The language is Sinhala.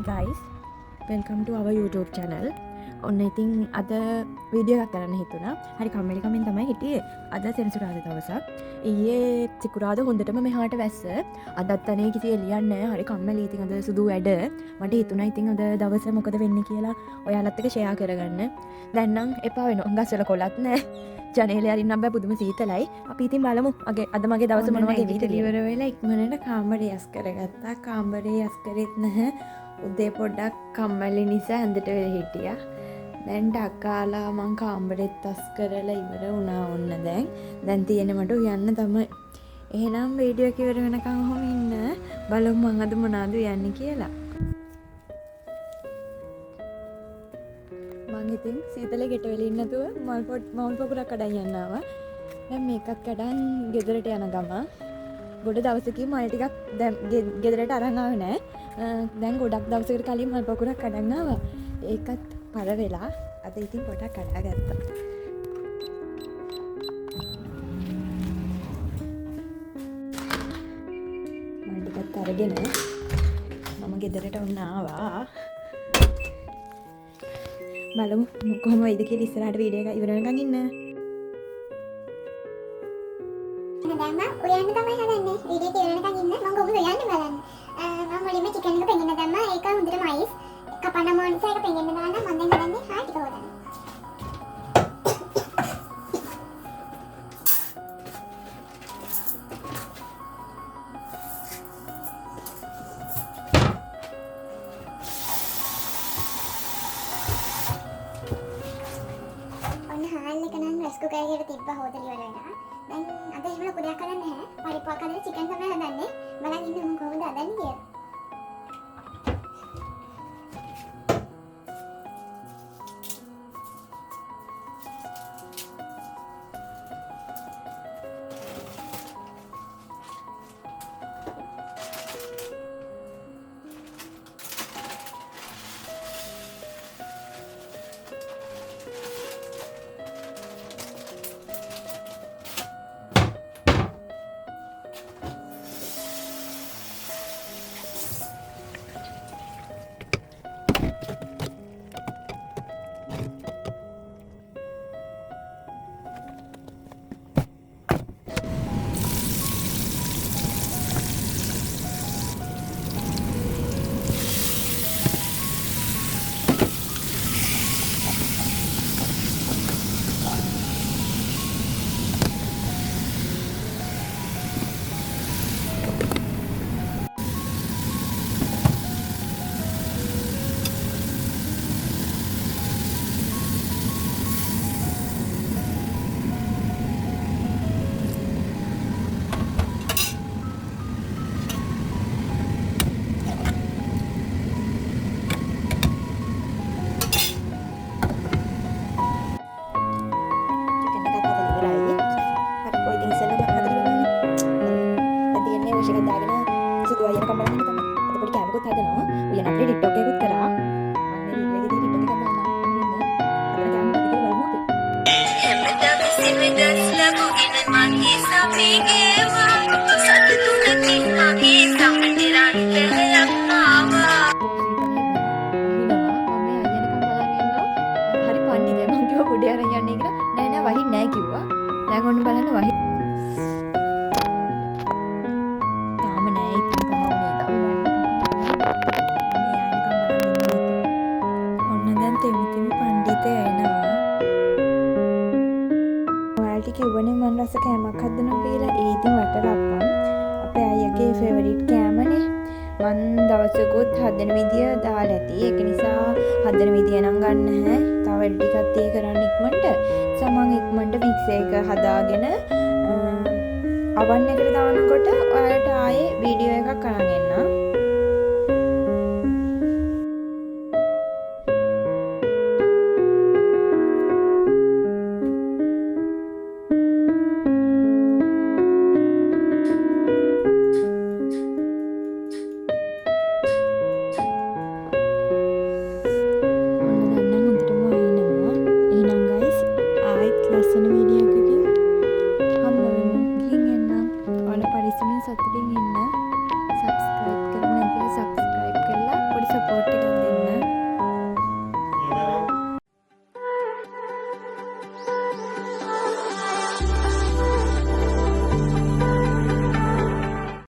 guys, welcome to our YouTube channel. ඔන්න ඉතින් අද වීඩියෝ එකක් කරන්න හිතුණා. හරි කම්මැලි කමින් තමයි හිටියේ. අද සෙනසුරාදා දවසක්. ඊයේ සිකුරාදා හොඳටම මෙහාට වැස්ස. අදත් අනේ කිසි එළියක් නැහැ. හරි කම්මැලි. ඉතින් අද සුදු වැඩ. මට හිතුණා ඉතින් අද දවසේ මොකද වෙන්නේ කියලා ඔයාලත් එක්ක ෂෙයා කරගන්න. දැන් නම් එපා වෙනවා. ගස්වල කොළත් නැහැ. ජනේලේ අරින්න බෑ පුදුම සීතලයි. අපි ඉතින් බලමු. අද මගේ දවස මොන වගේ වෙයිද කියලා. ඉවර වෙලා ඉක්මනට කාමරේ යස් කරගත්තා. කාමරේ යස් කරෙත් නැහැ. උදේ පොඩ්ඩක් කම්මැලි නිසා ඇඳට වෙලා හිටියා. දැන් ඩක්කාලා මං කාමරෙත් අස් කරලා ඉවර වුණා ඔන්න දැන්. දැන් තියෙන්නේ මට උයන්න තමයි. එහෙනම් වීඩියෝ එක ඉවර වෙනකන් ඔහොම ඉන්න. බලමු මං අද මොනවද උයන්නේ කියලා. මං ඉතින් සීතලේ ගෙට වෙලින් නැතුව මල් පොකුරක් කඩන් යන්න ආවා. දැන් මේකත් කඩන් ගෙදරට යන ගම. ගොඩ දවසකින් මල් ටිකක් දැන් ගෙදරට අරන් ආවේ නෑ. දැන් ගොඩක් දවසකට කලින් මල් පොකුරක් කඩන් ආවා. ඒකත් පර වෙලා අද ඉතින් පොඩක් කඩා ගත්තා. මල් ටිකත් අරගෙන මම ගෙදරට ඔන්න ආවා. බලමු කොහොම වෙයිද කියලා ඉස්සරහට වීඩියෝ එක ඉවර වෙනකන් ඉන්න. දැන් මම උයන්න තමයි හදන්නේ. වීඩියෝ එක ඉවර වෙනකන් ඉන්න. මම කොහොමද උයන්නේ බලන්න. මම මුලින්ම චිකන් එක පෙන්නන්න දැම්මා. ඒක හොඳටම අයිස්. කපන්න ඕන නිසා ඒක පෙන්නන්න දාන්න. මම දැන් හදන්නේ හා ටික හොදන්න. ඔන්න හාල් එක නම් රයිස් කුකර් එකකට තිබ්බා හොදලා ඉවර වෙනවා. දැන් අද එහෙම ලොකු දෙයක් කරන්නේ නැහැ. පරිප්පුවක් හදලා චිකන් තමයි හදන්නේ. බලන් ඉන්න මම කොහොමද හදන්නේ කියලා. කිව්වනේ මම රස කෑමක් හදනවා කියලා. ඒ ඉතින් වටලප්පම් අපේ අයියාගේ ෆේවරිට් කෑමනේ. මං දවසකුත් හදන විදිය දාලා ඇති. ඒක නිසා හදන විදිය නම් ගන්න නැහැ. තව ටිකක් තේ කරන්න ඉක්මනට. සමන් ඉක්මනට මික්ස් එක හදාගෙන අවන් එකට දානකොට ඔයාලට ආයේ වීඩියෝ එකක් අරන් එන්නම්. සතුටින් ඉන්න. සබ්ස්ක්‍රයිබ් කරන්න නැතිව සබ්ස්ක්‍රයිබ් කරලා පොඩි සපෝට් එක